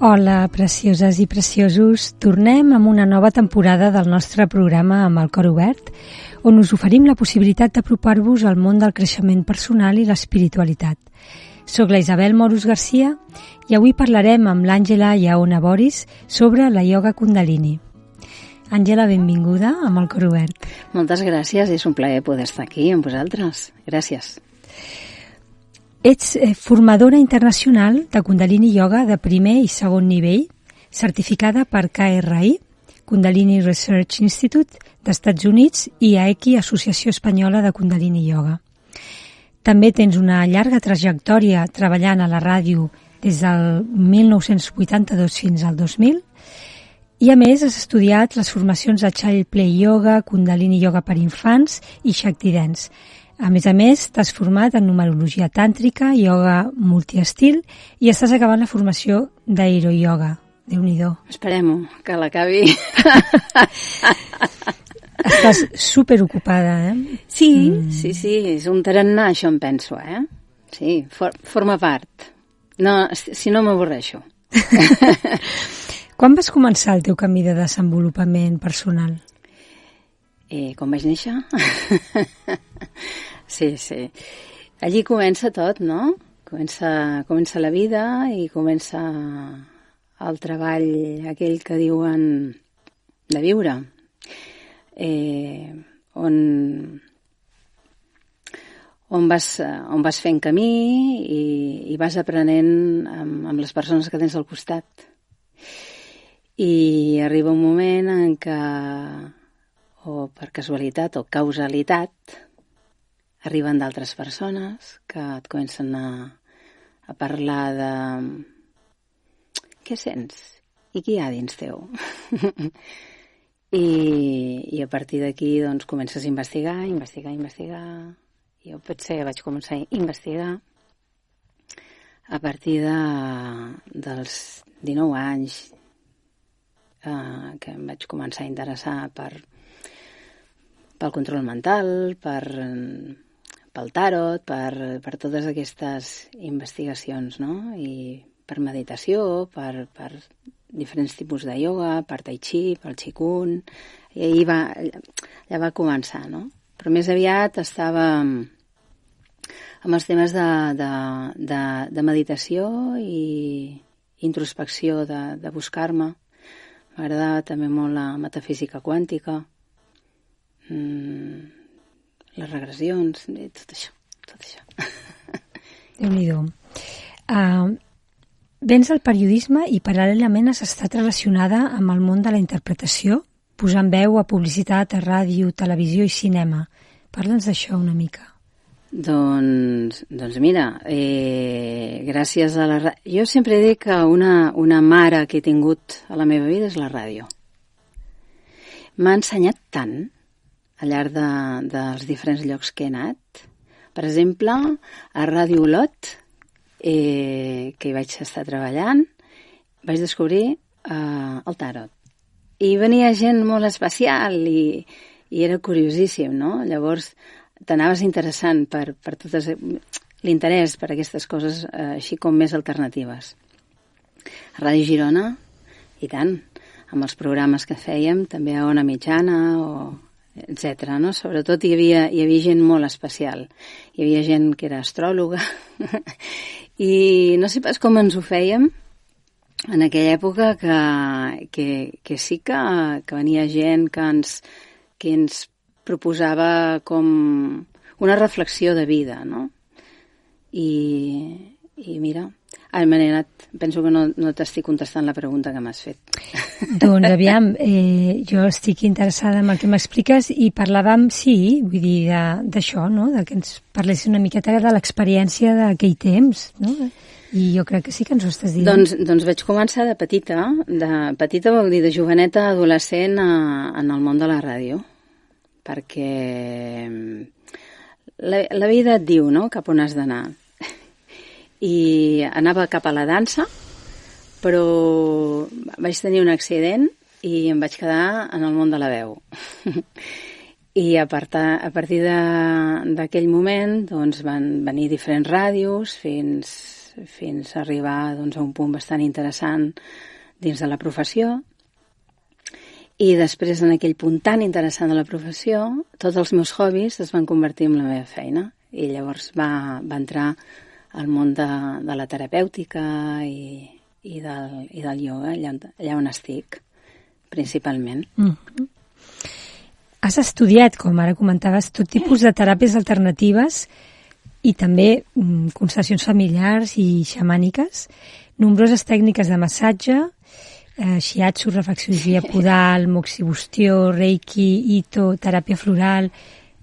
Hola, precioses i preciosos. Tornem amb una nova temporada del nostre programa Amb el cor obert, on us oferim la possibilitat d'apropar-vos al món del creixement personal i l'espiritualitat. Soc la Isabel Moros Garcia i avui parlarem amb l'Àngela Lleona Boris sobre la ioga Kundalini. Àngela, benvinguda amb el cor obert. Moltes gràcies, és un plaer poder estar aquí amb vosaltres. Gràcies. Ets formadora internacional de Kundalini Yoga de primer i segon nivell, certificada per KRI, Kundalini Research Institute d'Estats Units i AEKI, Associació Espanyola de Kundalini Yoga. També tens una llarga trajectòria treballant a la ràdio des del 1982 fins al 2000 i a més has estudiat les formacions de Child Play Yoga, Kundalini Yoga per infants i Shakti Dance. A més, t'has format en numerologia tàntrica, ioga multiestil i estàs acabant la formació d'aeroyoga. Déu-n'hi-do. Esperem-ho, que l'acabi. Estàs superocupada, Sí, és un tarannà, això em penso, Sí, forma part. No, si no m'avorreixo. Quan vas començar el teu camí de desenvolupament personal? Com vaig néixer? Sí. Allí comença tot, no? Comença la vida i comença el treball aquell que diuen de viure, on vas fent camí i vas aprenent amb les persones que tens al costat. I arriba un moment en què, o per casualitat o causalitat, arriben d'altres persones que et comencen a parlar de què sents i què hi ha dins teu. I a partir d'aquí doncs, comences a investigar. Jo potser vaig començar a investigar a partir dels 19 anys que em vaig començar a interessar pel control mental, pel tarot, per totes aquestes investigacions, no? I per meditació, per diferents tipus de ioga, per tai chi, pel qigong, i allà va començar, no? Però més aviat estava amb els temes de meditació i introspecció, de buscar-me. M'agrada també molt la metafísica quàntica, les regressions, tot això. Déu-n'hi-do. Vens al periodisme i paral·lelament has estat relacionada amb el món de la interpretació, posant veu a publicitat, a ràdio, televisió i cinema. Parla'ns d'això una mica. Doncs mira, gràcies a la ràdio... Jo sempre dic que una mare que he tingut a la meva vida és la ràdio. M'ha ensenyat tant al llarg dels diferents llocs que he anat. Per exemple, a Ràdio Olot, que hi vaig estar treballant, vaig descobrir el tarot. I venia gent molt especial i era curiosíssim, no? Llavors t'anaves interessant per totes l'interès per aquestes coses així com més alternatives. A Ràdio Girona, i tant, amb els programes que fèiem, també a Ona Mitjana, etcètera, no? Sobretot hi havia gent molt especial. Hi havia gent que era astròloga i no sé pas com ens ho fèiem en aquella època que sí que venia gent que ens proposava com una reflexió de vida, no? I mira, penso que no t'estic contestant la pregunta que m'has fet. Doncs aviam, jo estic interessada en el que m'expliques i parlàvem, vull dir, d'això, no? De que ens parlessis una miqueta de l'experiència d'aquell temps, no? I jo crec que sí que ens ho estàs dient. Doncs vaig començar de petita. De petita vol dir de joveneta, adolescent, en el món de la ràdio. Perquè la vida et diu, no?, cap on has d'anar. I anava cap a la dansa, però vaig tenir un accident i em vaig quedar en el món de la veu. I a partir d'aquell moment doncs, van venir diferents ràdios fins fins a arribar doncs, a un punt bastant interessant dins de la professió. I després, en aquell punt tan interessant de la professió, tots els meus hobbies es van convertir en la meva feina. I llavors va entrar al món de la terapèutica i del ioga, allà on estic, principalment. Has estudiat, com ara comentaves, tot tipus de teràpies alternatives i també constelacions familiars i xamàniques, nombroses tècniques de massatge, shiatsu, reflexologia podal, moxibustió, reiki, ito, teràpia floral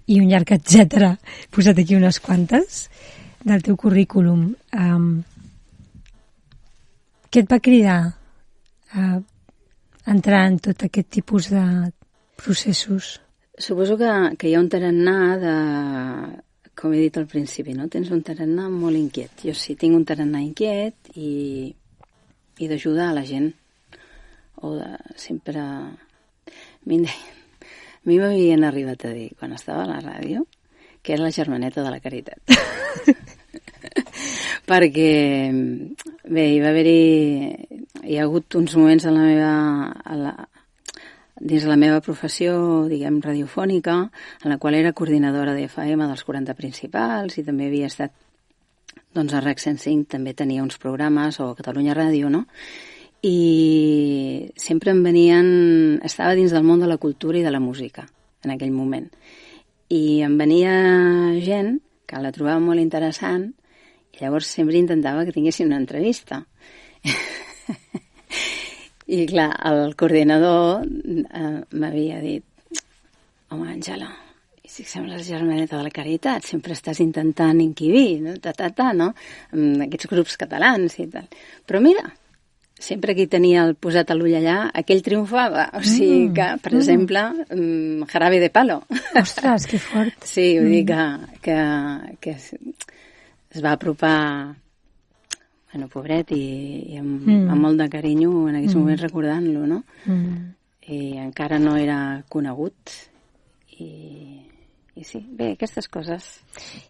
i un llarg etcètera. He posat aquí unes quantes del teu currículum. Què et va cridar a entrar en tot aquest tipus de processos? Suposo que hi ha un tarannà de, com he dit al principi, no? Tens un tarannà molt inquiet. Jo sí, tinc un tarannà inquiet i d'ajudar a la gent. O de sempre... A mi m'havien arribat a dir, quan estava a la ràdio, que era la germaneta de la Caritat. Perquè, bé, hi ha hagut uns moments dins de la meva professió, diguem, radiofònica, en la qual era coordinadora d'FM dels 40 principals i també havia estat, doncs a RAC 105 també tenia uns programes, o Catalunya Ràdio, no? I sempre estava dins del món de la cultura i de la música en aquell moment, i em venia gent que la trobava molt interessant i llavors sempre intentava que tinguessin una entrevista. I clar, el coordinador m'havia dit: home, Àngela, i si sembles germaneta de la Caritat, sempre estàs intentant inquibir, no? No? Aquests grups catalans i tal. Però mira, sempre que tenia posat l'ull allà, aquell triomfava. O sigui que, per exemple, Jarabe de Palo. Ostres, que fort. Sí, vull dir que es va apropar, bueno, pobret, i amb molt de carinyo en aquests moments recordant-lo, no? I encara no era conegut. I sí, bé, aquestes coses.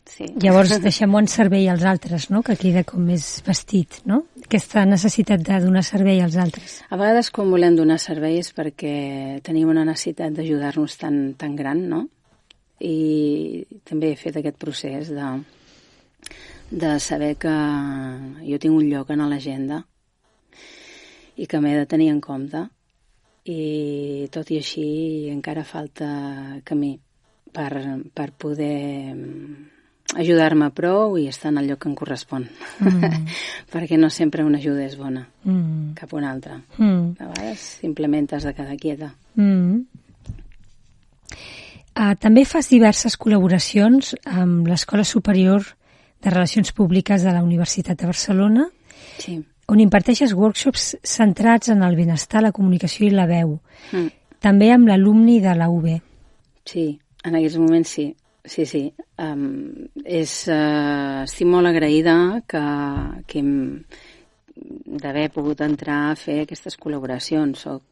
Sí. Llavors deixem-ho en servei als altres, no? Que queda com més vestit, no? Aquesta necessitat de donar servei als altres. A vegades quan volem donar serveis perquè tenim una necessitat d'ajudar-nos tan gran, no? I també he fet aquest procés de saber que jo tinc un lloc en l'agenda i que m'he de tenir en compte, i tot i així encara falta camí per poder ajudar-me prou i estar en el lloc que em correspon. Perquè no sempre una ajuda és bona cap a una altra. A vegades simplement has de quedar quieta. També fas diverses col·laboracions amb l'Escola Superior de Relacions Públiques de la Universitat de Barcelona, sí, on imparteixes workshops centrats en el benestar, la comunicació i la veu. També amb l'alumni de la UB. Sí, en aquests moments sí. Sí. Estic molt agraïda d'haver pogut entrar a fer aquestes col·laboracions. Soc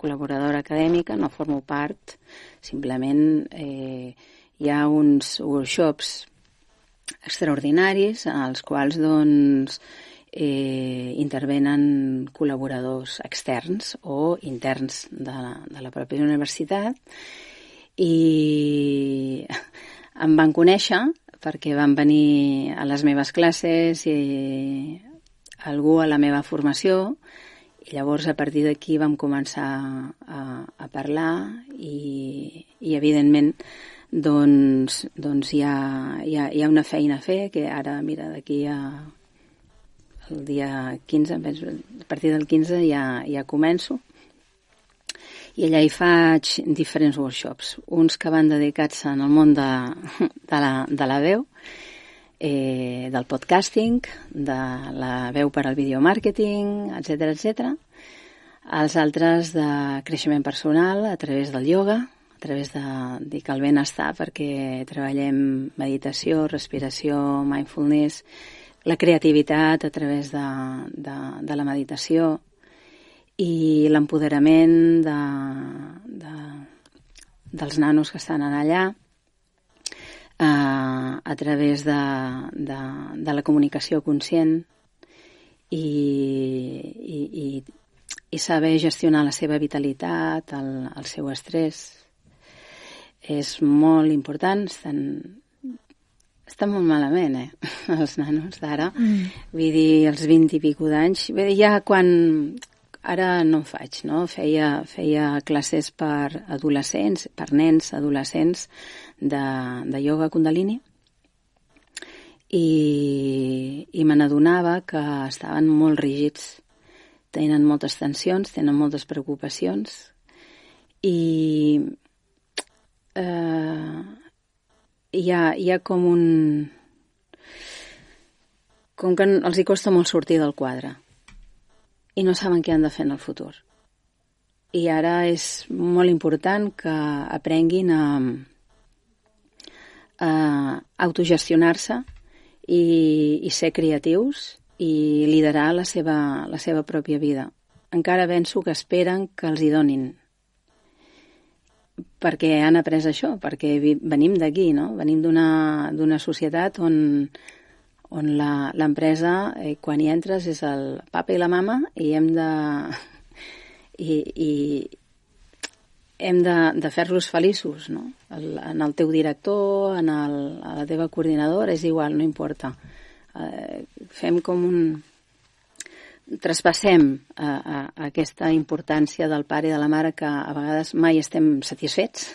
col·laboradora acadèmica, no formo part, simplement hi ha uns workshops extraordinaris als quals doncs intervenen col·laboradors externs o interns de la pròpia universitat, i em van conèixer perquè van venir a les meves classes i algú a la meva formació, i llavors a partir d'aquí vam començar a parlar i evidentment doncs hi ha una feina a fer, que ara, mira, d'aquí el dia 15, a partir del 15 ja començo, i allà hi faig diferents workshops, uns que van dedicats en el món de la veu, del podcasting, de la veu per al videomàrqueting, etc. Els altres de creixement personal a través del ioga, a través de el benestar, perquè treballem meditació, respiració, mindfulness, la creativitat a través de la meditació, i l'empoderament dels nanos que estan allà a través de la comunicació conscient, i saber gestionar la seva vitalitat, el seu estrès, és molt important. Estan molt malament, els nanos d'ara. Vull dir, els 20 i pico d'anys. Ja quan... Ara no en faig, no? Feia classes per adolescents, per nens adolescents de ioga kundalini i me n'adonava que estaven molt rígids, tenen moltes tensions, tenen moltes preocupacions i hi ha com que els hi costa molt sortir del quadre i no saben què han de fer en el futur. I ara és molt important que aprenguin a autogestionar-se i ser creatius i liderar la seva pròpia vida. Encara penso que esperen que els hi donin, perquè han après això, perquè venim d'aquí, no? Venim d'una societat on l'empresa, quan hi entres, és el papa i la mama i hem de fer-los feliços, no? En el teu director, a la teva coordinadora, és igual, no importa. Fem com traspassem aquesta importància del pare i de la mare que a vegades mai estem satisfets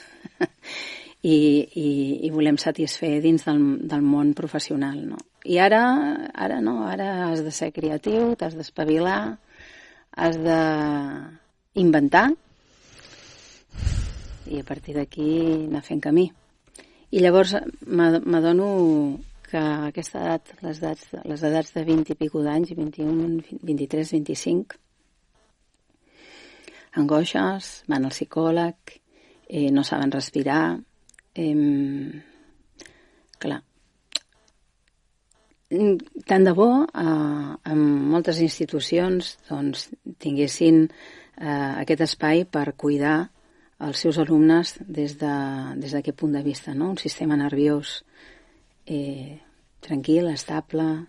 i volem satisfer dins del món professional, no? I ara no, ara has de ser creatiu, t'has d'espavilar, has d'inventar i a partir d'aquí anar fent camí. I llavors m'adono que aquesta edat, les edats de 20 i pico d'anys, 21, 23, 25, angoixes, van al psicòleg, no saben respirar, clar, tant de bo en moltes institucions doncs, tinguessin aquest espai per cuidar els seus alumnes des d'aquest punt de vista, no? Un sistema nerviós tranquil, estable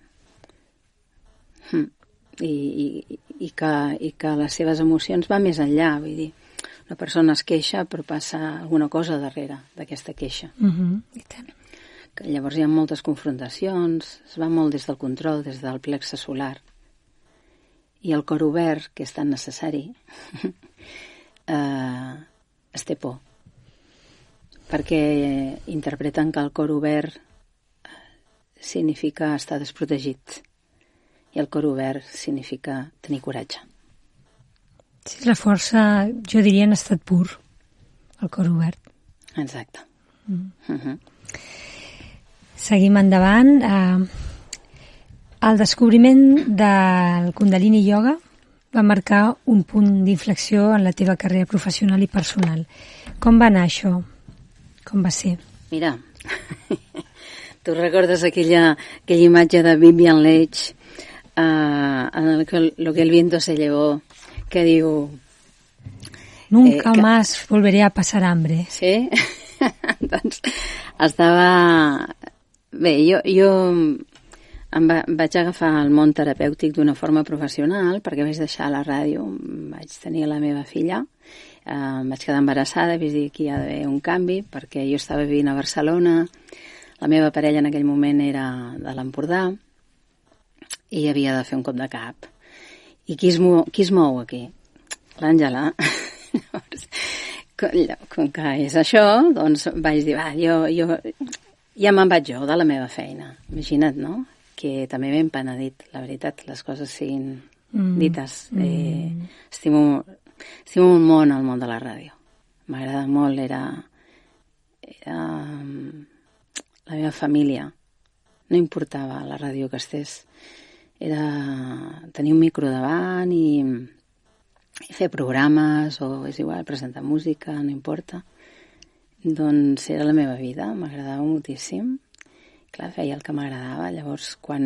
i que les seves emocions van més enllà, vull dir, una persona es queixa però passa alguna cosa darrere d'aquesta queixa. I tant. Que llavors hi ha moltes confrontacions, es va molt des del control, des del plexe solar. I el cor obert, que és tan necessari, es té por. Perquè interpreten que el cor obert significa estar desprotegit. I el cor obert significa tenir coratge. Sí, la força, jo diria, en estat pur, el cor obert. Exacte. Seguim endavant. El descobriment del Kundalini Yoga va marcar un punt d'inflexió en la teva carrera professional i personal. Com va anar això? Com va ser? Mira, tu recordes aquella imatge de Vivian Leigh en lo que el viento se llevó, que diu... Nunca más volveré a pasar hambre. Sí? Doncs estava... Bé, jo vaig agafar el món terapèutic d'una forma professional perquè vaig deixar la ràdio, vaig tenir la meva filla, vaig quedar embarassada, vaig dir que hi ha d'haver un canvi perquè jo estava vivint a Barcelona, la meva parella en aquell moment era de l'Empordà i havia de fer un cop de cap. I qui es mou aquí? L'Àngela. Com que és això, doncs vaig dir, jo ja me'n vaig jo de la meva feina. Imagina't, no? Que també m'he penedit, la veritat, les coses siguin dites. Estimo molt el món de la ràdio. M'agrada molt, era la meva família. No importava la ràdio que estés. Era tenir un micro davant i fer programes, o és igual, presentar música, no importa. Doncs era la meva vida, m'agradava moltíssim. Clar, feia el que m'agradava. Llavors, quan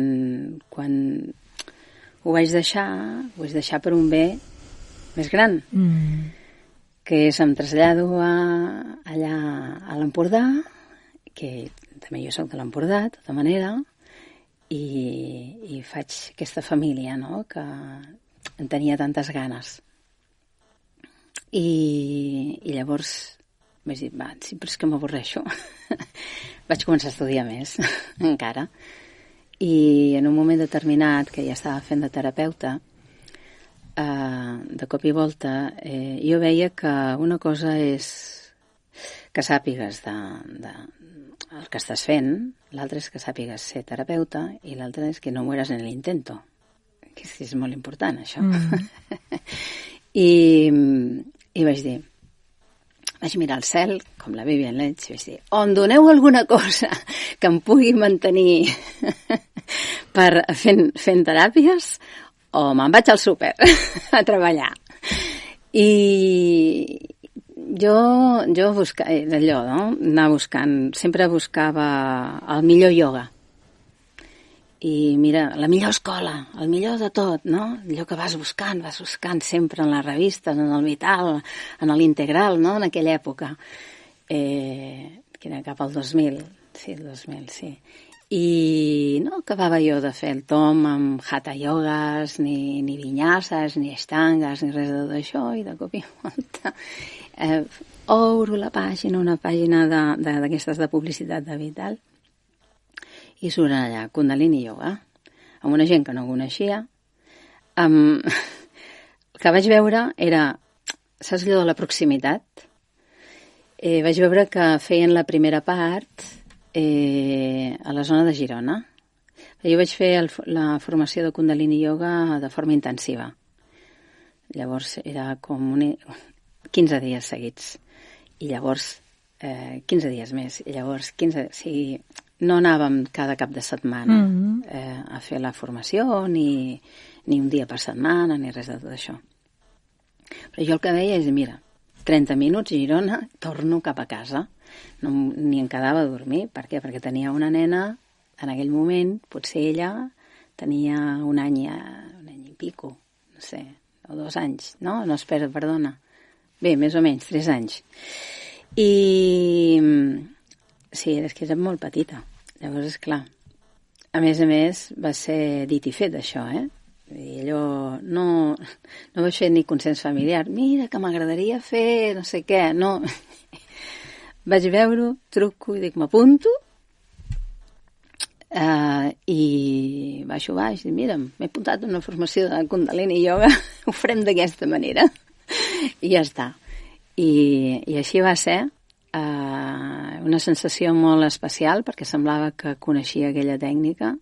ho vaig deixar per un bé més gran, que és em trasllado allà a l'Empordà, que també jo soc de l'Empordà, de tota manera, i faig aquesta família, no?, que en tenia tantes ganes. I llavors vaig dir, va, sí, però és que m'avorreixo. Vaig començar a estudiar més, encara. I en un moment determinat, que ja estava fent de terapeuta, de cop i volta, jo veia que una cosa és que sàpigues el que estàs fent, l'altre és que sàpigues ser terapeuta i l'altre és que no mueres en l'intento, que és molt important, això. I vaig mirar al cel, com la Vivian Leitch, i vaig dir, o em doneu alguna cosa que em pugui mantenir fent teràpies, o me'n vaig al súper a treballar. I jo buscava allò, no? Anar buscant, sempre buscava el millor ioga. I mira, la millor escola, el millor de tot, no? Allò que vas buscant sempre en les revistes, en el Vital, en l'Integral, no? En aquella època, que era cap al 2000, sí, el 2000, sí. I no acabava jo de fer el tom amb hatha yogas, ni vinyasas, ni estangues, ni res de tot això, i de cop i volta obro la pàgina, una pàgina d'aquestes de publicitat de Vital, i surt allà Kundalini Yoga, amb una gent que no coneixia. El que vaig veure era, saps allò de la proximitat? Vaig veure que feien la primera part a la zona de Girona. Jo vaig fer la formació de Kundalini Yoga de forma intensiva. Llavors era com 15 dies seguits. I llavors 15 dies més. I llavors 15... O sigui, no anàvem cada cap de setmana a fer la formació, ni un dia per setmana, ni res de tot això. Però jo el que veia és, mira, 30 minuts a Girona, torno cap a casa. Ni em quedava a dormir. Per què? Perquè tenia una nena, en aquell moment, potser ella tenia un any i pico, no sé, o 2 anys, no? No, espera, perdona. Bé, més o menys, 3 anys. I sí, és que era molt petita. Llavors, esclar, a més, va ser dit i fet, això, I allò, no vaig fer ni consens familiar. Mira, que m'agradaria fer no sé què, no. Vaig veure-ho, truco i dic, m'apunto, i baixo baix, i mira, m'he apuntat a una formació de Kundalini Yoga, ho farem d'aquesta manera, i ja està. I així va ser una sensació molt especial, perquè semblava que coneixia aquella tècnica,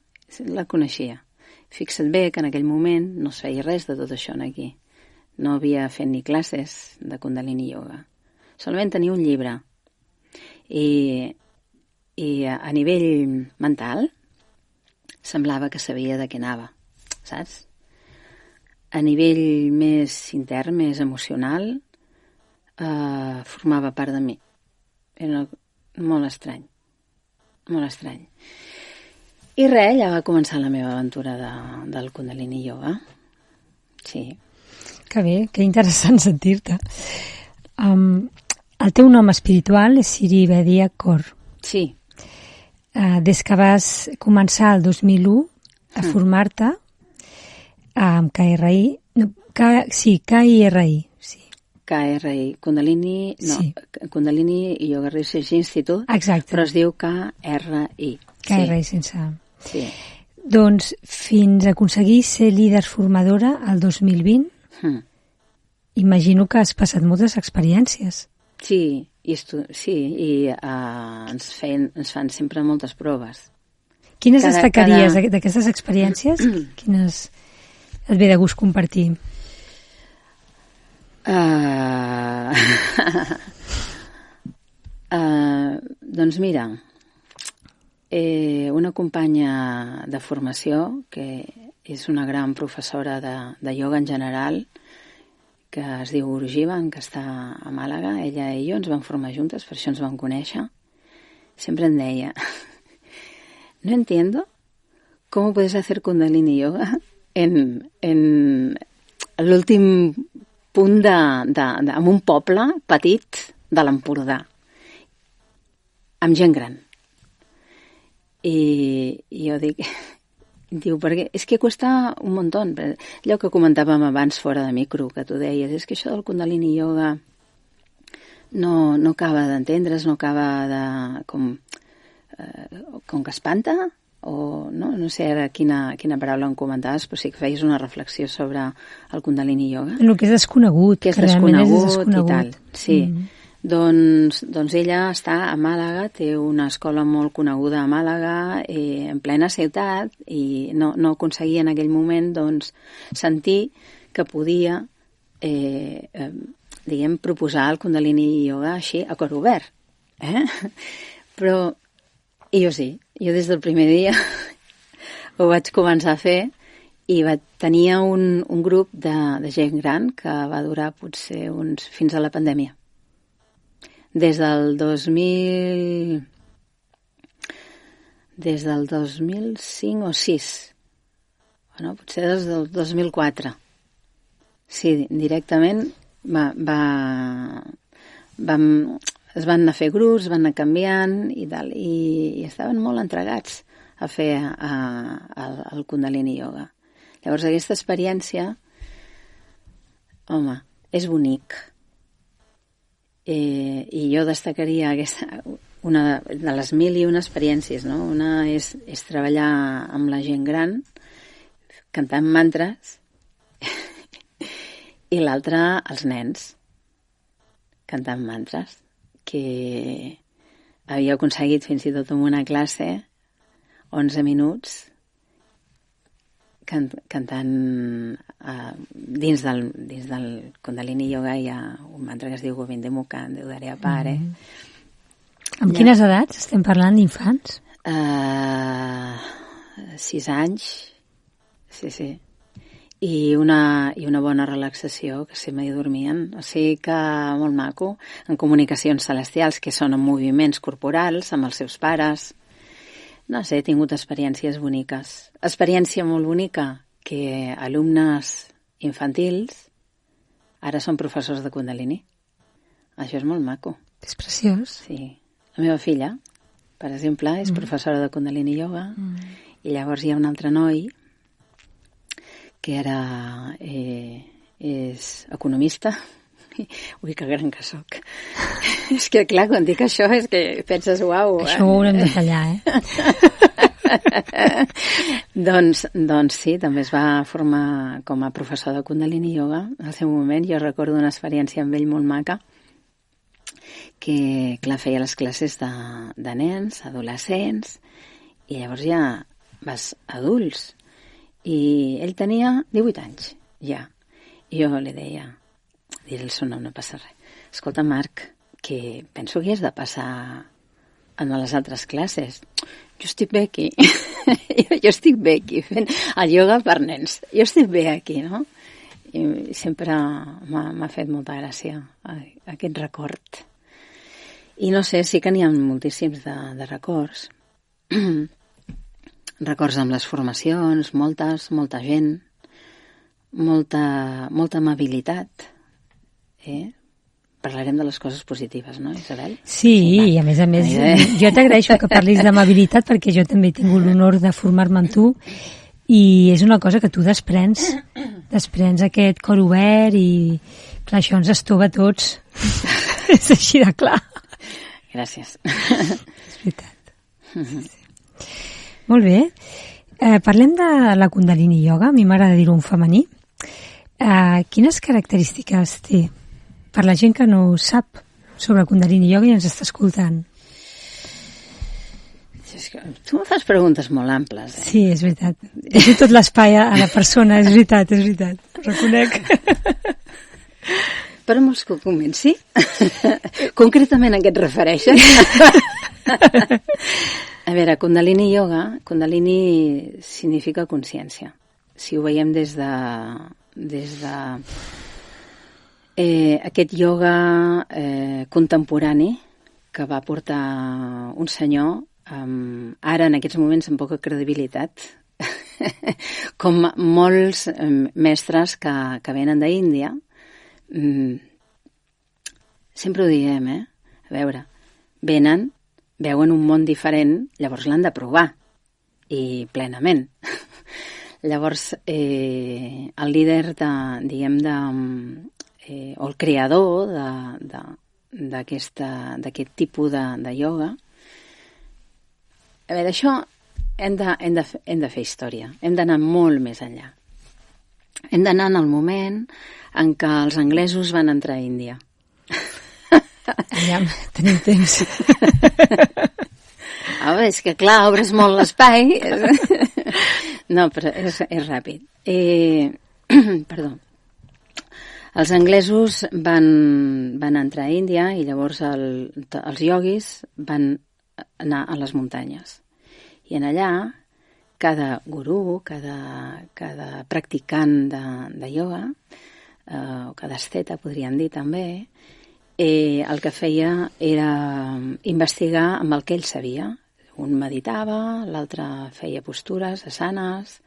la coneixia. Fixa't bé que en aquell moment no es feia res de tot això aquí. No havia fet ni classes de Kundalini Yoga. Solament tenia un llibre. I a nivell mental semblava que sabia de què anava, saps? A nivell més intern, més emocional, formava part de mi. Era molt estrany, molt estrany. I res, ja va començar la meva aventura del Kundalini Yoga. Sí. Que bé, que interessant sentir-te. El teu nom espiritual és Siri Bedia Kaur. Sí. Des que vas començar el 2001 a formar-te amb KRI, KIRI, sí. KRI, Kundalini, no, sí. Kundalini Yoga Research Institute, exacte. Però es diu KRI. KRI sense... Sí. Doncs fins a aconseguir ser líder formadora el 2020, imagino que has passat moltes experiències. Sí, ens fan sempre moltes proves. Quines destacaries d'aquestes experiències? Quines et ve de gust compartir? Doncs mira, una companya de formació, que és una gran professora de ioga en general, que es diu Urujivan, que està a Màlaga, ella i jo ens vam formar juntes, per això ens vam conèixer, sempre em deia, no entiendo cómo puedes hacer Kundalini Yoga en l'últim punt en un poble petit de l'Empordà, amb gent gran. I jo dic, Diu, perquè és que cuesta un montón. Allò que comentàvem abans fora de micro, que tu deies, és que això del Kundalini Yoga no acaba d'entendre's, no acaba de... com que espanta, o no sé ara quina paraula em comentaves, però sí que feies una reflexió sobre el Kundalini Yoga. El que és desconegut. Que és desconegut i tal, sí. Doncs ella està a Màlaga, té una escola molt coneguda a Màlaga, en plena ciutat, i no aconseguia en aquell moment doncs, sentir que podia proposar el Kundalini Yoga així, a cor obert. Però jo sí, jo des del primer dia ho vaig començar a fer i tenia un grup de gent gran que va durar potser fins a la pandèmia. Des del 2005 o 6. Bueno, potser des del 2004. Sí, directament es van anar a fer grups, van anar canviant i tal, i estaven molt entregats a fer el Kundalini Yoga. Llavors aquesta experiència, home, és bonic. I jo destacaria una de les 1001 experiències, no? Una és treballar amb la gent gran cantant mantres i l'altra els nens cantant mantres, que havia aconseguit fins i tot en una classe 11 minuts cantant dins del Kundalini Yoga hi ha un mantra que es diu Govinda Mukhan, Déu Daré Pare. Amb quines edats estem parlant, d'infants? 6 anys, sí. I una bona relaxació, que se m'hi dormien. O sigui que molt maco, en comunicacions celestials, que són en moviments corporals, amb els seus pares. No sé, he tingut experiències boniques. Experiència molt bonica, que alumnes infantils ara són professors de Kundalini. Això és molt maco. És preciós. Sí. La meva filla, per exemple, és professora de Kundalini Yoga, i llavors hi ha un altre noi que ara és economista. Ui, que gran que soc. És que, clar, quan dic això és que penses, uau. Això ho haurem de tallar, Doncs sí, també es va formar com a professor de Kundalini Yoga al seu moment. Jo recordo una experiència amb ell molt maca, que, clar, feia les classes de nens, adolescents, i llavors ja vas adults. I ell tenia 18 anys, ja. I jo li deia, dir-li el seu nom, no passa res. Escolta, Marc, que penso que has de passar en les altres classes. Jo estic bé aquí. jo estic bé aquí fent el ioga per nens. Jo estic bé aquí, no? I sempre m'ha fet molta gràcia aquest record. I no sé, sí que n'hi ha moltíssims de records. Records amb les formacions, molta gent, molta amabilitat. Parlarem de les coses positives, no, Isabel? Sí, i a més, jo t'agraeixo que parlis d'amabilitat perquè jo també he tingut l'honor de formar-me amb tu i és una cosa que tu desprens aquest cor obert i clar, això ens estova a tots. És així de clar. Gràcies. És veritat. Sí. Molt bé. Parlem de la Kundalini Yoga, a mi m'agrada dir-ho en femení. Quines característiques té? Per la gent que no sap sobre Kundalini Yoga i ens està escoltant. Tu em fas preguntes molt amples. Sí, és veritat. Deixo tot l'espai a la persona, és veritat. Reconec. Però vols que ho comenci? Concretament a què et refereixes? A veure, Kundalini Yoga, Kundalini significa consciència. Si ho veiem des de aquest ioga contemporani que va portar un senyor ara en aquests moments amb poca credibilitat com molts mestres que venen d'Índia. Sempre ho diem, a veure, veuen un món diferent, llavors l'han de provar i plenament. Llavors, el líder o el creador d'aquest tipus de ioga, a veure, d'això hem de fer història, hem d'anar molt més enllà. Hem d'anar en el moment en què els anglesos van entrar a Índia. Aviam, tenim temps. És que clar, obres molt l'espai. No, però és ràpid. Perdó. Els anglesos van entrar a Índia i llavors els ioguis van anar a les muntanyes. I en allà, cada gurú, cada practicant de ioga, o cada esteta, podríem dir també, el que feia era investigar amb el que ell sabia. Un meditava, l'altre feia postures asanes,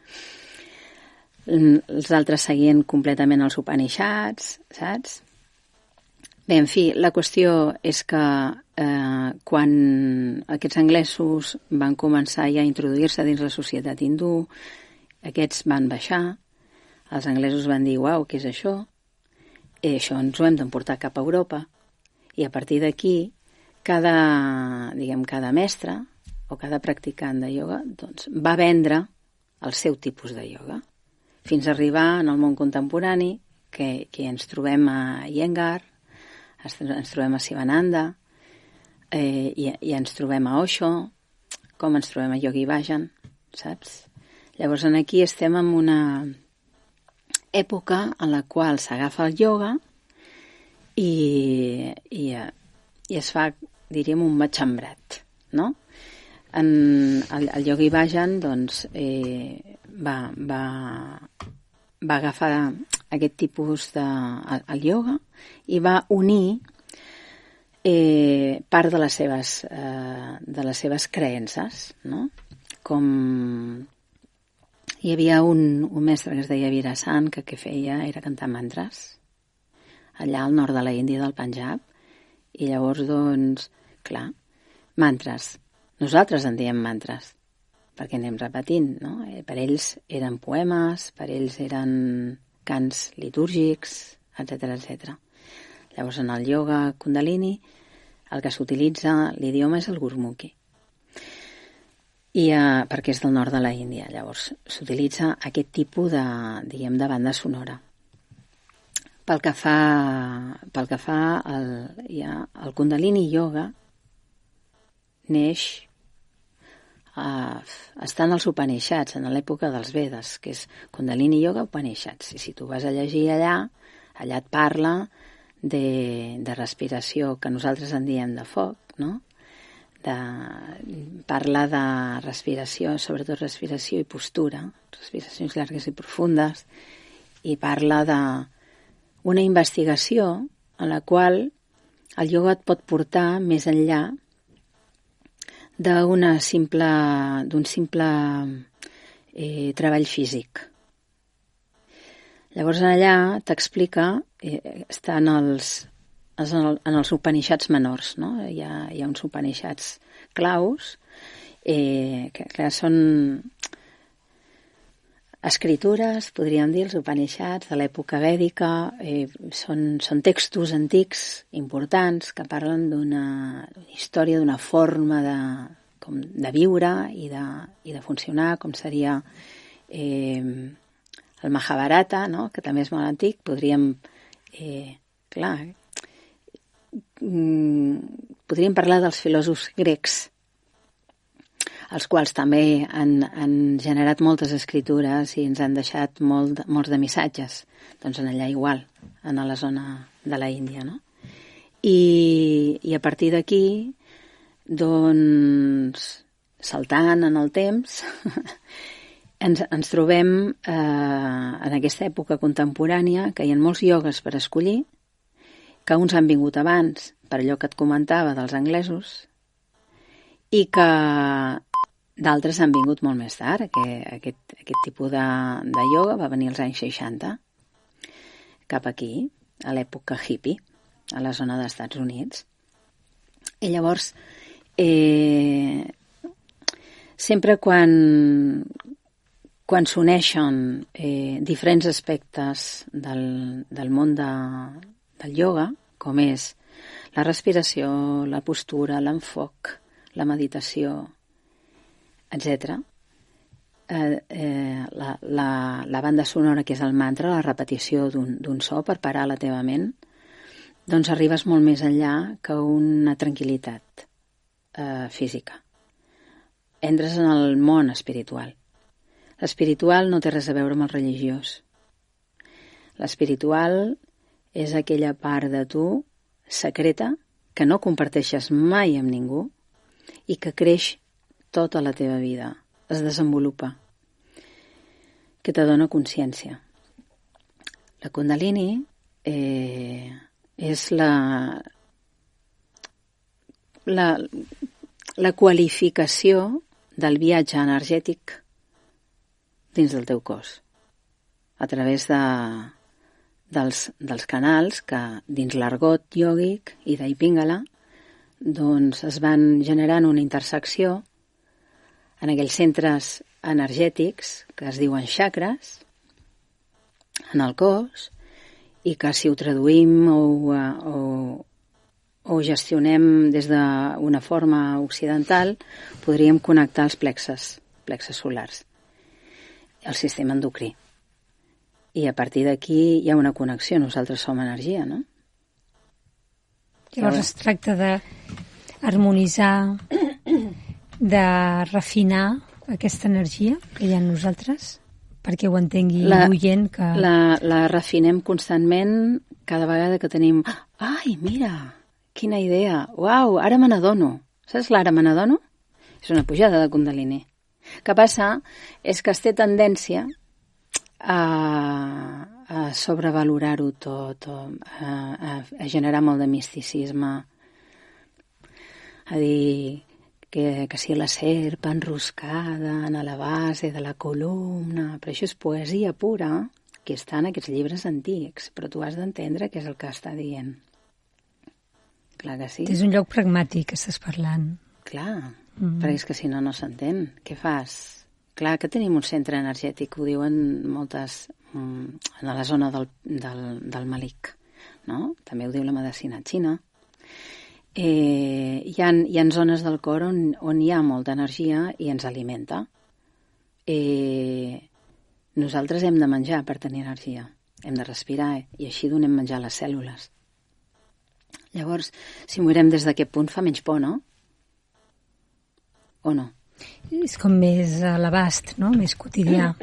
els altres seguien completament els Upanishads, saps? Bé, en fi, la qüestió és que quan aquests anglesos van començar ja a introduir-se dins la societat hindú, aquests van baixar, els anglesos van dir, uau, què és això? Això ens ho hem d'emportar cap a Europa. I a partir d'aquí, cada mestre o cada practicant de ioga doncs, va vendre el seu tipus de ioga, fins a arribar en el món contemporani, que ens trobem a Iyengar, ens trobem a Sivananda, i ens trobem a Osho, com ens trobem a Yogi Bhajan, saps? Llavors aquí estem en una època en la qual s'agafa el ioga i es fa, diríem, un matxembrat, no? El Yogi Bhajan doncs, va agafar aquest tipus el ioga i va unir part de les seves creences, no? Com hi havia un mestre que es deia Virasan que feia era cantar mantres allà al nord de la Índia, del Panjab, i llavors, doncs, clar, mantres. Nosaltres en diem mantres, perquè anem repetint, no? Per ells eren poemes, per ells eren cants litúrgics, etc etc. Llavors, en el ioga Kundalini, el que s'utilitza, l'idioma és el Gurmukhi, perquè és del nord de la Índia. Llavors, s'utilitza aquest tipus de banda sonora. Pel que fa al Kundalini Yoga, neix estan els Upanishads, en l'època dels Vedes, que és Kundalini Yoga Upanishads. I si tu vas a llegir allà et parla de respiració, que nosaltres en diem de foc, no? Parla de respiració, sobretot respiració i postura, respiracions llargues i profundes, i parla d'una investigació en la qual el ioga et pot portar més enllà d'un simple treball físic. Llavors allà t'explica, està en els Upanishads menors, no? Hi ha uns Upanishads claus, que clar, són escritures, podríem dir, els Upanishads de l'època vèdica, són textos antics importants que parlen d'una història, d'una forma de viure i de funcionar, com seria el Mahabharata, no? Que també és molt antic. Podríem parlar dels filòsofs grecs, els quals també han generat moltes escritures i ens han deixat molts de missatges. Doncs en allà igual, en la zona de la Índia, no? I a partir d'aquí, doncs, saltant en el temps, ens trobem en aquesta època contemporània que hi ha molts iogues per escollir, que uns han vingut abans, per allò que et comentava dels anglesos, i que d'altres han vingut molt més tard. Aquest tipus de ioga va venir als anys 60, cap aquí, a l'època hippie, a la zona dels Estats Units. I llavors, sempre quan quan s'uneixen diferents aspectes del món del ioga, com és la respiració, la postura, l'enfoc, la meditació, etc. La banda sonora, que és el mantra, la repetició d'un so per parar la teva ment, doncs arribes molt més enllà que una tranquil·litat física. Entres en el món espiritual. L'espiritual no té res a veure amb el religiós. L'espiritual és aquella part de tu secreta que no comparteixes mai amb ningú i que creix tota la teva vida, es desenvolupa, que te dona consciència. La Kundalini és la qualificació del viatge energètic dins del teu cos, a través dels canals que dins l'argot iògic i d'Ipingala doncs es van generant una intersecció en aquells centres energètics que es diuen xacres en el cos i que si ho traduïm o gestionem des d'una forma occidental podríem connectar els plexes solars, el sistema endocrí. I a partir d'aquí hi ha una connexió, nosaltres som energia, no? Llavors es tracta d'harmonitzar, de refinar aquesta energia que hi ha en nosaltres, perquè ho entengui l'oient que... La refinem constantment cada vegada que tenim... Ai, mira, quina idea! Uau, ara me n'adono. Saps l'ara me n'adono? És una pujada de Kundalini. El que passa és que es té tendència a sobrevalorar-ho tot, a generar molt de misticisme, a dir que si la serp enroscada a la base de la columna, però això és poesia pura que està en aquests llibres antics, però tu has d'entendre què és el que està dient. Clar que sí. És un lloc pragmàtic que estàs parlant. Clar, perquè és que si no, no s'entén. Què fas? Clar que tenim un centre energètic, ho diuen moltes, a la zona del Malik, no? També ho diu la medicina xina. Hi ha zones del cor on hi ha molta energia i ens alimenta. Nosaltres hem de menjar per tenir energia, hem de respirar i així donem menjar a les cèl·lules. Llavors, si m'ho mirem des d'aquest punt, fa menys por, no? O no? És com més a l'abast, no? Més quotidià.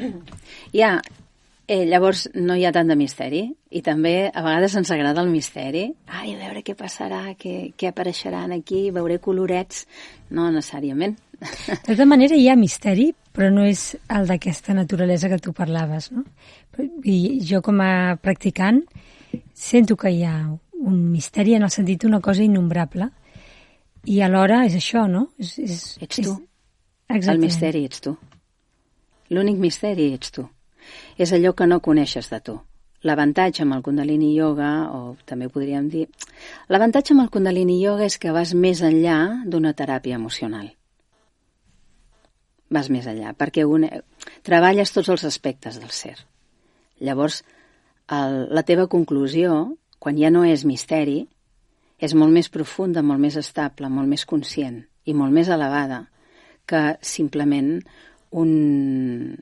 Llavors no hi ha tant de misteri i també a vegades ens agrada el misteri. Ai, a veure què passarà, què apareixeran aquí, veuré colorets. No necessàriament. De tota manera hi ha misteri, però no és el d'aquesta naturalesa que tu parlaves, no? I jo com a practicant sento que hi ha un misteri en el sentit d'una cosa innombrable i alhora és això, no? Ets tu. Exactament. El misteri ets tu. L'únic misteri ets tu. És allò que no coneixes de tu. L'avantatge amb el Kundalini Yoga, o també podríem dir... L'avantatge amb el Kundalini Yoga és que vas més enllà d'una teràpia emocional. Vas més enllà, perquè treballes tots els aspectes del ser. Llavors, la teva conclusió, quan ja no és misteri, és molt més profunda, molt més estable, molt més conscient i molt més elevada que simplement un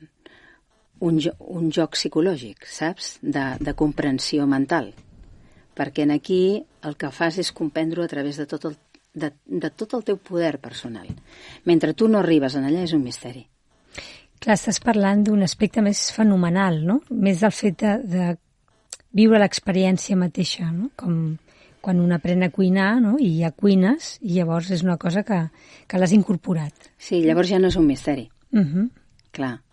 joc psicològic, saps? De comprensió mental. Perquè aquí el que fas és comprendre-ho a través de tot el teu poder personal. Mentre tu no arribes en allà és un misteri. Clar, estàs parlant d'un aspecte més fenomenal, no? Més del fet de viure l'experiència mateixa, no? Com quan un aprèn a cuinar, no? I ja cuines, i llavors és una cosa que l'has incorporat. Sí, llavors ja no és un misteri. Clar.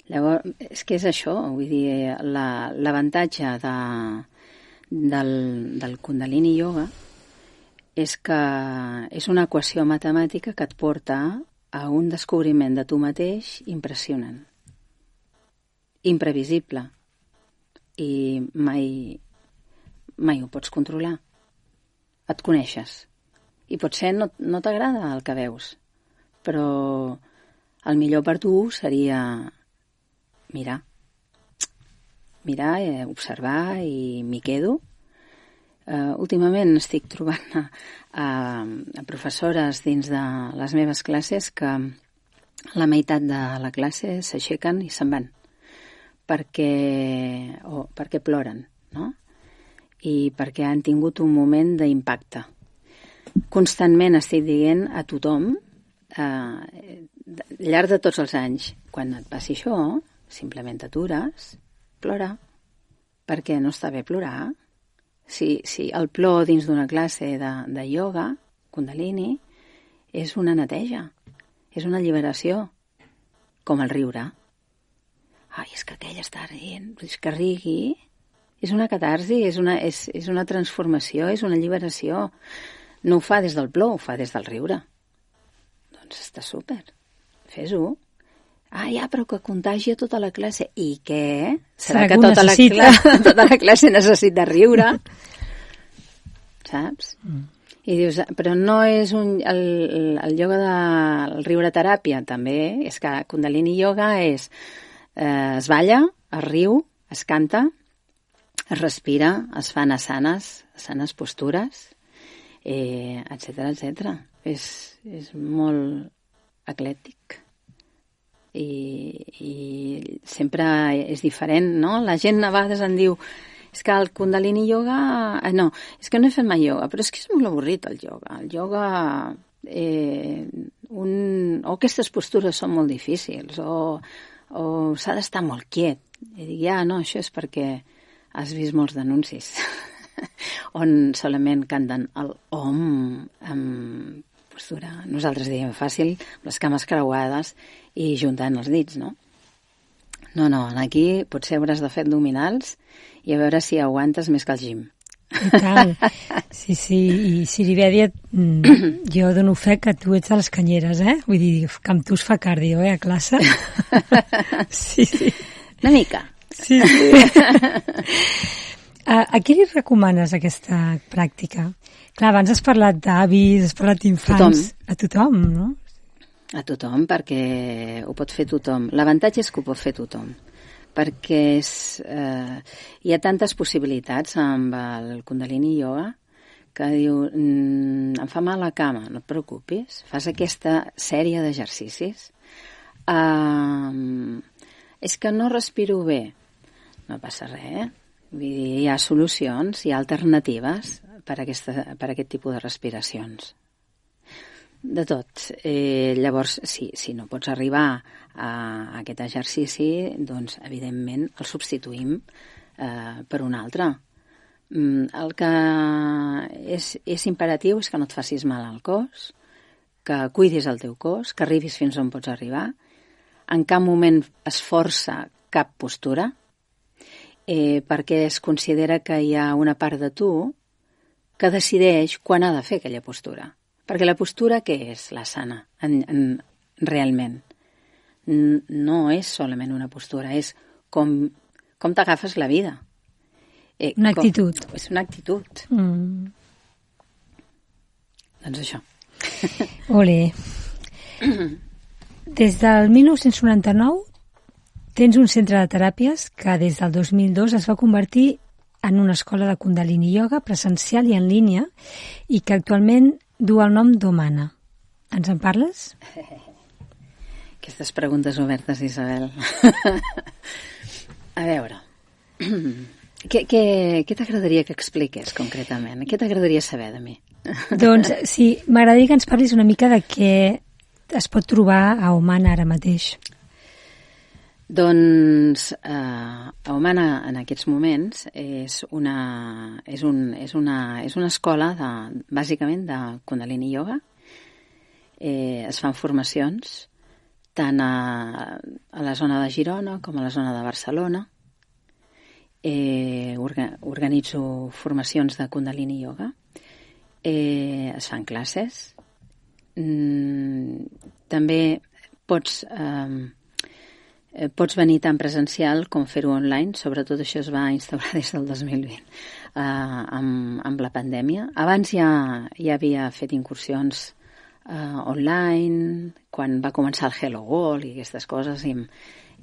Llavors, és que és això, vull dir, l'avantatge del Kundalini Yoga és que és una equació matemàtica que et porta a un descobriment de tu mateix impressionant, imprevisible, i mai ho pots controlar. Et coneixes. I potser no t'agrada el que veus, però el millor per tu seria mirar, observar i m'hi quedo. Últimament estic trobant a professores dins de les meves classes que la meitat de la classe s'aixequen i se'n van perquè ploren, no? I perquè han tingut un moment d'impacte. Constantment estic dient a tothom, al llarg de tots els anys, quan et passi això, simplement t'atures, plora, perquè no està bé plorar. Si el plor dins d'una classe de ioga, Kundalini, és una neteja, és una alliberació, com el riure. Ai, és que aquell està rient, és que rigui, és una catarsi, és una transformació, és una alliberació. No ho fa des del plor, ho fa des del riure. Doncs està súper, fes-ho. Ah, ja, però que contagia tota la classe. I què? Serà que tota la classe necessita riure? Saps? I dius, però no és el ioga del riure teràpia, també. És que Kundalini Yoga és es balla, es riu, es canta, es respira, es fan asanes postures, etcètera, etcètera. És molt eclèctic. I sempre és diferent, no? La gent a vegades em diu és que el Kundalini Yoga... No, és que no he fet mai ioga, però és que és molt avorrit el ioga. El ioga... o aquestes postures són molt difícils, o s'ha d'estar molt quiet. I dic, no, això és perquè has vist molts anuncis on solament canten el Om amb postura. Nosaltres diem fàcil, amb les cames creuades i juntant els dits, no? No, aquí potser hauràs de fer abdominals i a veure si aguantes més que el gym. I tant. Sí, i Sirivèdia, jo dono fe que tu ets de les canyeres, Vull dir, que amb tu es fa cardio, a classe. Sí. Una mica. Sí. A qui li recomanes aquesta pràctica? Clar, abans has parlat d'avis, has parlat d'infants. A tothom, no? A tothom, perquè ho pot fer tothom. L'avantatge és que ho pot fer tothom, perquè hi ha tantes possibilitats amb el Kundalini Yoga que diu, em fa mal la cama, no et preocupis, fas aquesta sèrie d'exercicis. És que no respiro bé, no passa res, vull dir, hi ha solucions, hi ha alternatives per a aquest tipus de respiracions. De tot. Llavors, si no pots arribar a aquest exercici, doncs, evidentment, el substituïm per un altre. El que és imperatiu és que no et facis mal al cos, que cuidis el teu cos, que arribis fins on pots arribar. En cap moment es força cap postura, perquè es considera que hi ha una part de tu que decideix quan ha de fer aquella postura. Perquè la postura, què és la sana, realment? No és solament una postura, és com t'agafes la vida. Una actitud. És una actitud. Doncs això. Olé. Des del 1999 tens un centre de teràpies que des del 2002 es va convertir en una escola de Kundalini Yoga presencial i en línia i que actualment du el nom d'Omana. Ens en parles? Aquestes preguntes obertes, Isabel. A veure, què t'agradaria que expliqués concretament? Què t'agradaria saber de mi? Doncs sí, m'agradaria que ens parlis una mica de què es pot trobar a Omana ara mateix. Doncs Omana en aquests moments és una escola bàsicament de Kundalini Yoga. Es fan formacions tant a la zona de Girona com a la zona de Barcelona. Organitzo formacions de Kundalini Yoga. Es fan classes. També pots venir tant presencial com fer-ho online, sobretot això es va instaurar des del 2020 amb la pandèmia. Abans ja havia fet incursions online, quan va començar el Hello World i aquestes coses, i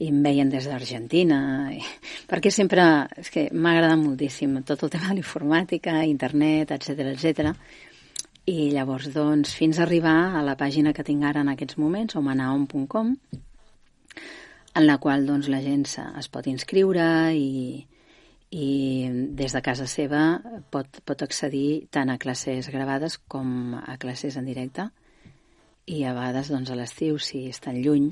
em veien des d'Argentina, perquè sempre, és que m'ha agradat moltíssim tot el tema de l'informàtica, internet, etc. I llavors, doncs, fins a arribar a la pàgina que tinc ara en aquests moments, humanaon.com, en la qual doncs, la gent es pot inscriure i des de casa seva pot accedir tant a classes gravades com a classes en directe, i a vegades doncs, a l'estiu, si estan lluny,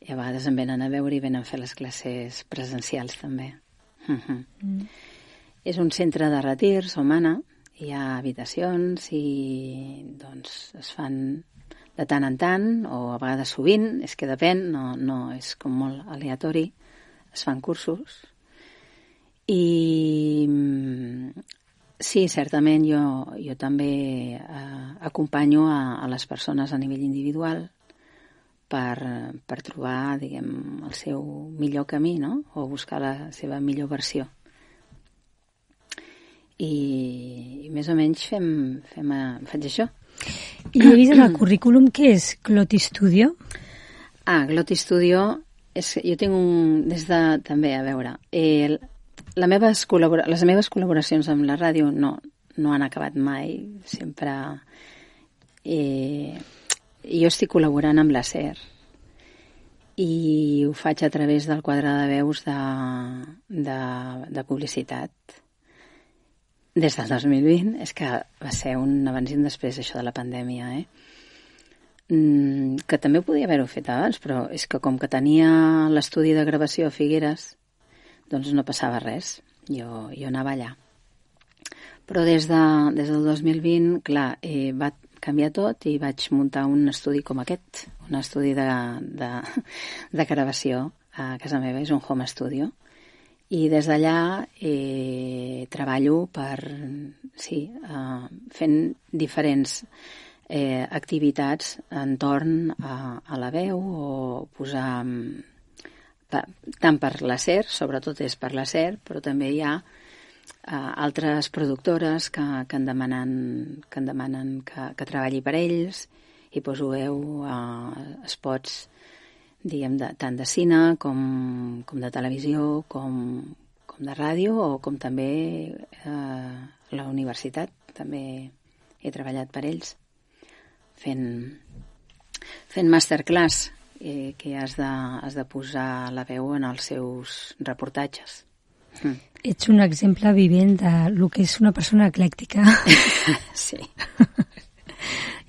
i a vegades em venen a veure i venen a fer les classes presencials també. És un centre de retirs, Humana, hi ha habitacions i doncs es fan de tant en tant, o a vegades sovint, és que depèn, no és com molt aleatori, es fan cursos. I sí, certament jo també acompanyo a les persones a nivell individual per trobar, diguem, el seu millor camí, no? O buscar la seva millor versió. I més o menys faig això. I he vist en el currículum que és Gloti Studio. Gloti Studio, jo tinc des de, també, a veure, les meves col·laboracions amb la ràdio no han acabat mai, sempre... Jo estic col·laborant amb la SER i ho faig a través del quadre de veus de publicitat. Des del 2020, és que va ser un abans i un després això de la pandèmia, que també podia haver-ho fet abans, però és que com que tenia l'estudi de gravació a Figueres, doncs no passava res, jo anava allà. Però des del 2020, clar, va canviar tot i vaig muntar un estudi com aquest, un estudi de gravació a casa meva, és un home studio, i des d'allà treballo fent diferents activitats entorn a la veu, o posar tant per la SER, sobretot és per la SER, però també hi ha altres productores que em demanen que treballi per ells, i poso veu a spots, diguem, tant de cine com de televisió, com de ràdio, o com també a la universitat, també he treballat per ells, fent masterclass, que has de posar la veu en els seus reportatges. Ets un exemple vivent de lo que és una persona eclèctica. Sí.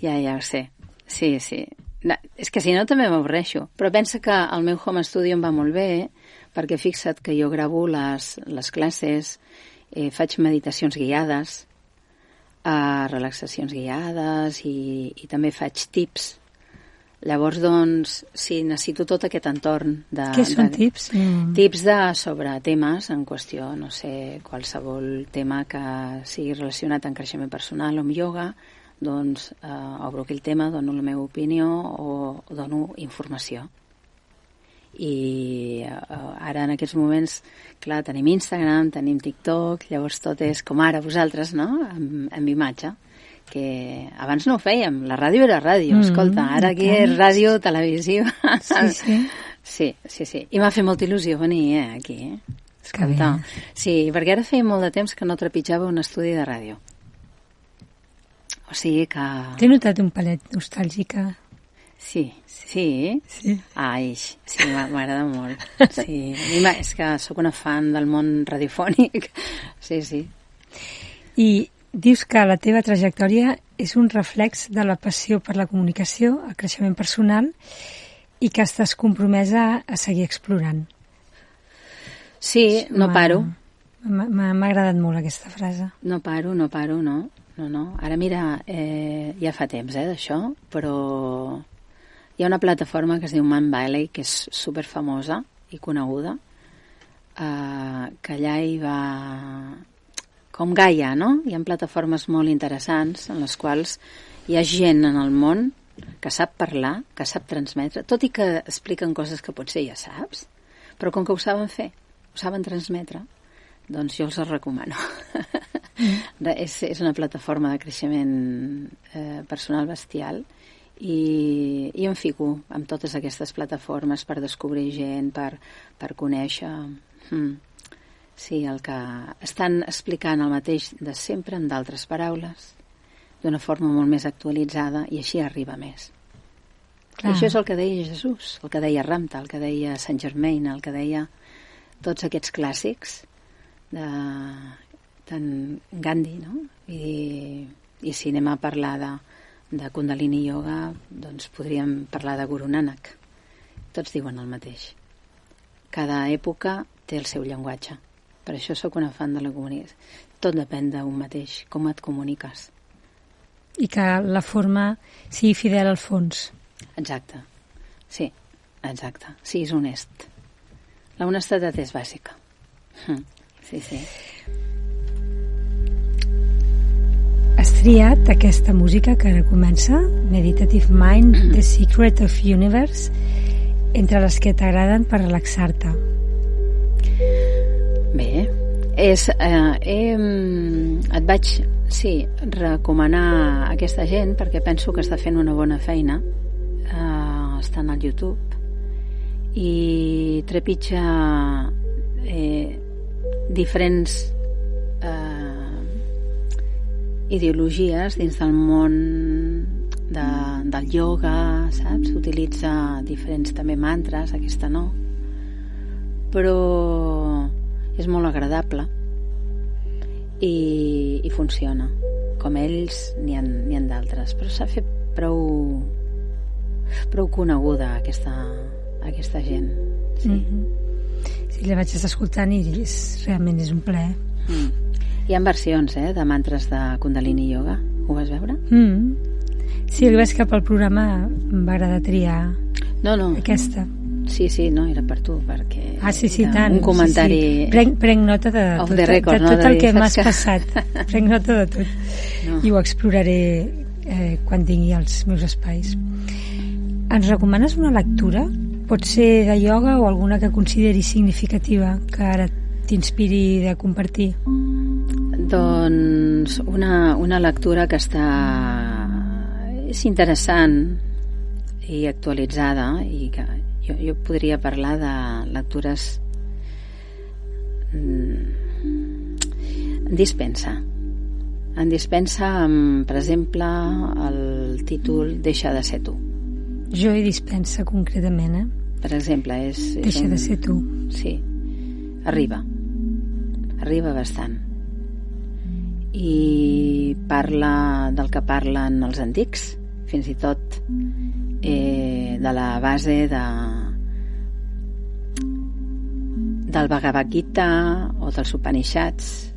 Ja ho sé. Sí. No, és que si no també m'avorreixo. Però pensa que el meu home studio em va molt bé, perquè fixa't que jo gravo les classes, faig meditacions guiades, relaxacions guiades, i també faig tips. Llavors, doncs, sí, necessito tot aquest entorn de... Què són tips? Tips sobre temes en qüestió, no sé, qualsevol tema que sigui relacionat amb creixement personal o amb ioga, doncs obro aquell tema, dono la meva opinió o dono informació. I ara en aquests moments, clar, tenim Instagram, tenim TikTok, llavors tot és com ara vosaltres, no?, amb imatge, que abans no ho fèiem, la ràdio era ràdio, escolta, ara aquí és ràdio, televisió. Sí. I m'ha fet molta il·lusió venir aquí, escolta. Sí, perquè ara feia molt de temps que no trepitjava un estudi de ràdio. O sigui que... T'he notat un palet nostàlgica. Sí. Ai, sí, m'agrada molt. Sí, és que sóc una fan del món radiofònic. Sí. I dius que la teva trajectòria és un reflex de la passió per la comunicació, el creixement personal, i que estàs compromesa a seguir explorant. Sí, no paro. M'ha agradat molt aquesta frase. No paro, no. Ara mira, ja fa temps d'això, però hi ha una plataforma que es diu Mindvalley, que és superfamosa i coneguda, que allà hi va... com Gaia, no? Hi ha plataformes molt interessants en les quals hi ha gent en el món que sap parlar, que sap transmetre, tot i que expliquen coses que potser ja saps, però com que ho saben fer, ho saben transmetre, doncs jo els recomano. És una plataforma de creixement personal bestial i em fico amb totes aquestes plataformes per descobrir gent, per conèixer. Sí, el que estan explicant el mateix de sempre amb d'altres paraules, d'una forma molt més actualitzada, i així arriba més. I això és el que deia Jesús, el que deia Ramta, el que deia Saint Germain, el que deia tots aquests clàssics de tant Gandhi, no? I si anem a parlar de Kundalini Yoga, doncs podríem parlar de Guru Nanak. Tots diuen el mateix. Cada època té el seu llenguatge. Per això sóc una fan de la comunicació. Tot depèn d'un mateix, com et comuniques. I que la forma sigui fidel al fons. Exacte. Sí, exacte. Siguis honest. La honestedat és bàsica. Sí, sí. Has triat aquesta música que ara comença, Meditative Mind, The Secret of Universe, entre les que t'agraden per relaxar-te. Bé, et vaig recomanar a aquesta gent perquè penso que està fent una bona feina. Estan al YouTube i trepitja diferents ideologies dins del món del yoga, saps? Utilitza diferents també mantres, aquesta no, però és molt agradable i funciona. Com ells n'hi ha d'altres, però s'ha fet prou coneguda aquesta gent. Sí. Sí, la vaig estar escoltant i realment és un plaer. Hi ha versions de mantres de Kundalini Yoga. Ho vas veure? Sí, el que vaig cap al programa em va agradar triar aquesta. Sí, no, era per tu, perquè sí, tant. Un comentari... Sí. Prenc nota de tot el que m'has passat. Prenc nota de tot. I ho exploraré quan tingui els meus espais. Ens recomanes una lectura? Pot ser de ioga o alguna que consideris significativa, que ara t'inspiri de compartir? Doncs una lectura que és interessant i actualitzada, i que jo podria parlar de lectures en dispensa, amb, per exemple, el títol Deixa de ser tu. Jo hi dispensa concretament, Per exemple, Deixa de ser tu. Sí, arriba bastant. I parla del que parlen els antics, fins i tot de la base del Bhagavad Gita o dels Upanishads,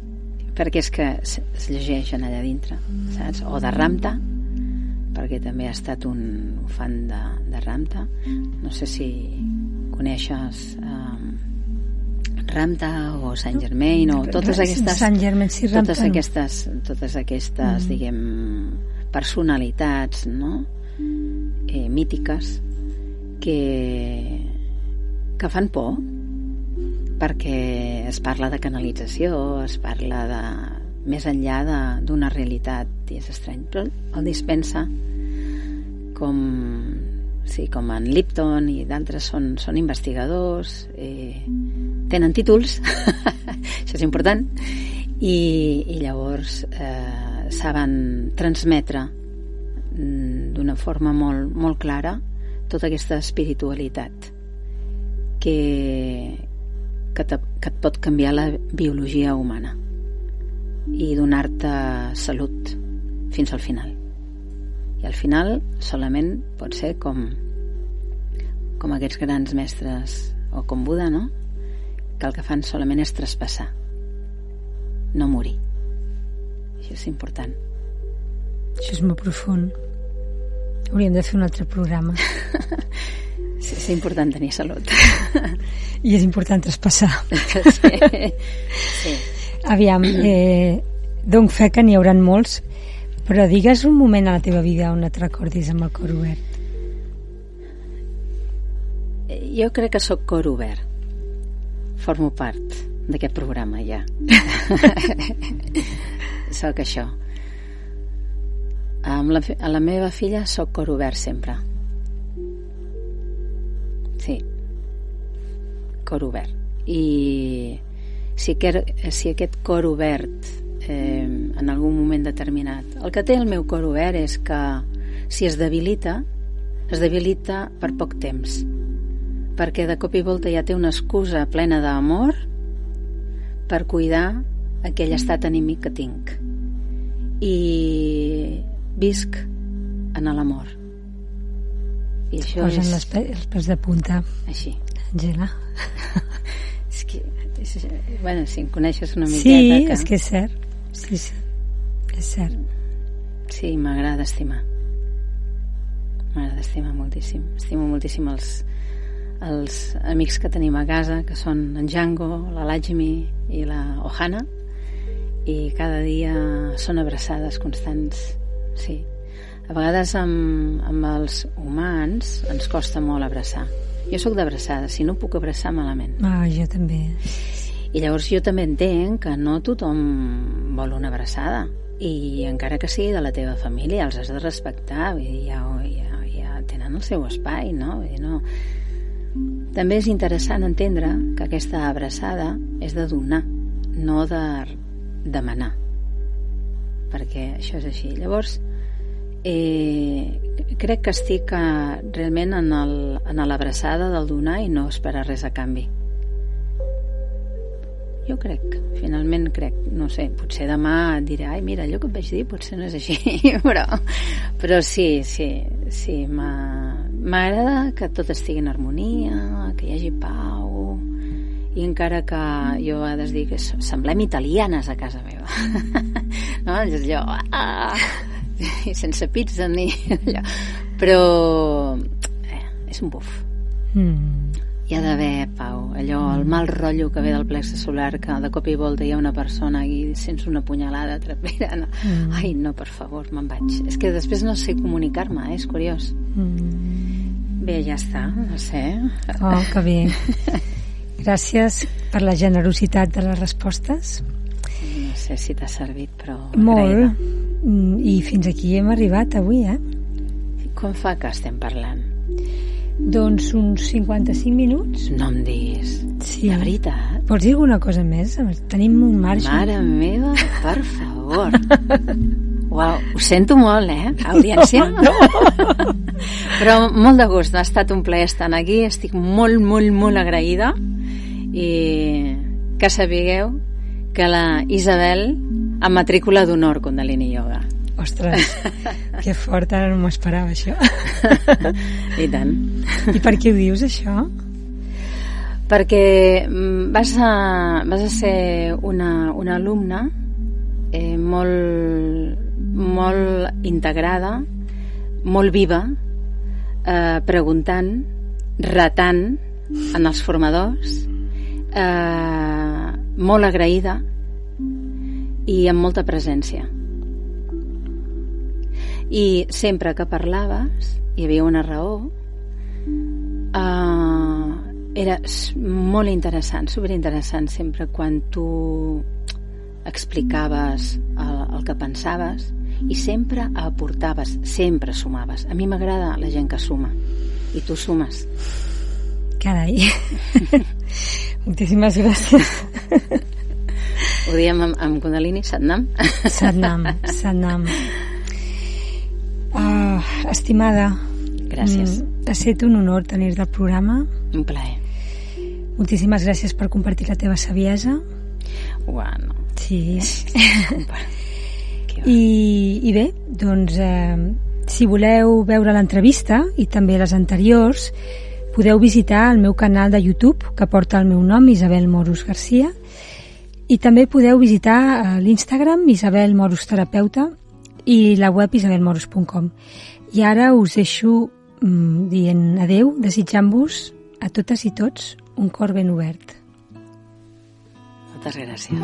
perquè és que es llegeixen allà dintre, saps? O de Ramta, perquè també ha estat un fan de Ramta. No sé si coneixes Ramta o Saint Germain o totes aquestes Saint Germain, sí, Ramta, totes aquestes diguem, personalitats, no? Mítiques que fan por, perquè es parla de canalització, es parla de més enllà d'una realitat, i és estrany. Però el dispensa, com en Lipton i d'altres, són investigadors, tenen títols, això és important, i llavors saben transmetre d'una forma molt, molt clara tota aquesta espiritualitat que et pot canviar la biologia humana i donar-te salut fins al final. I al final solament pot ser com aquests grans mestres, o com Buda, no? Que el que fan solament és traspassar, no morir. Això és important. Això és molt profund. Hauríem de fer un altre programa. Sí, és important tenir salut. I és important traspassar. Sí. Aviam, dono fe que n'hi hauran molts, però digues un moment a la teva vida on et recordis amb el cor obert. Jo crec que sóc cor obert. Formo part d'aquest programa ja. Sóc això. a la meva filla soc cor obert sempre. Sí, cor obert. I si aquest cor obert en algun moment determinat, el que té el meu cor obert és que si es debilita per poc temps, perquè de cop i volta ja té una excusa plena d'amor per cuidar aquell estat anímic que tinc, i visc en l'amor, i això posen els pèls de punta així, Àngela. és que bueno, si em coneixes una miqueta sí, és que és cert, sí, és cert. Sí, m'agrada estimar moltíssim, estimo moltíssim els amics que tenim a casa, que són en Django, la Lajmi i la Ohana, i cada dia són abraçades constants. Sí, a vegades amb els humans ens costa molt abraçar. Jo sóc d'abraçada, si no puc abraçar malament. Jo també. I llavors jo també entenc que no tothom vol una abraçada, i encara que sigui de la teva família els has de respectar, i ja tenen el seu espai, no? També és interessant entendre que aquesta abraçada és de donar, no de demanar, perquè això és així. Llavors crec que estic realment en l'abraçada del donar i no esperar res a canvi. Jo finalment crec, no sé, potser demà et diré, ai, mira, allò que et vaig dir potser no és així, però sí, m'agrada que tot estigui en harmonia, que hi hagi pau, i encara que jo a vegades dic que semblem italianes a casa meva, no? És allò, i sense pizza ni allò, però és un buf. Hi ha d'haver pau, allò, el mal rotllo que ve del plexe solar, que de cop i volta hi ha una persona i sents una punyalada trapera, no? Ai, no, per favor, me'n vaig. És que després no sé comunicar-me, és curiós. Bé, ja està, no sé. Oh, que bé. Gràcies per la generositat de les respostes. No sé si t'ha servit, però molt. I fins aquí hem arribat avui, Com fa que estem parlant? Doncs uns 55 minuts. No em diguis. Sí. De veritat? Vols dir alguna cosa més? Tenim un marge. Mare meva, per favor. Uau, ho sento molt, audiència? No. Però molt de gust, ha estat un plaer estar aquí, estic molt, molt, molt agraïda, i que sapigueu que la Isabel amb matrícula d'honor Kundalini Yoga. Ostres, que fort, ara no m'ho esperava, això. I tant. I per què ho dius, això? Perquè vas a ser una alumna molt integrada, molt viva, preguntant, retant en els formadors, molt agraïda i amb molta presència. I sempre que parlaves hi havia una raó, era molt interessant, superinteressant sempre quan tu explicaves el que pensaves, i sempre aportaves, sempre sumaves. A mi m'agrada la gent que suma, i tu sumes. Carai. Moltíssimes gràcies. Ho diem amb Kundalini, Satnam? Satnam. Estimada, gràcies. Ha estat un honor tenir-te al programa. Un plaer. Moltíssimes gràcies per compartir la teva saviesa. Bueno. Sí. I bé, doncs si voleu veure l'entrevista i també les anteriors, podeu visitar el meu canal de YouTube, que porta el meu nom, Isabel Moros Garcia, i també podeu visitar l'Instagram Isabel Moros Terapeuta i la web isabelmoros.com. I ara us deixo dient adeu, desitjant-vos a totes i tots un cor ben obert. Moltes gràcies.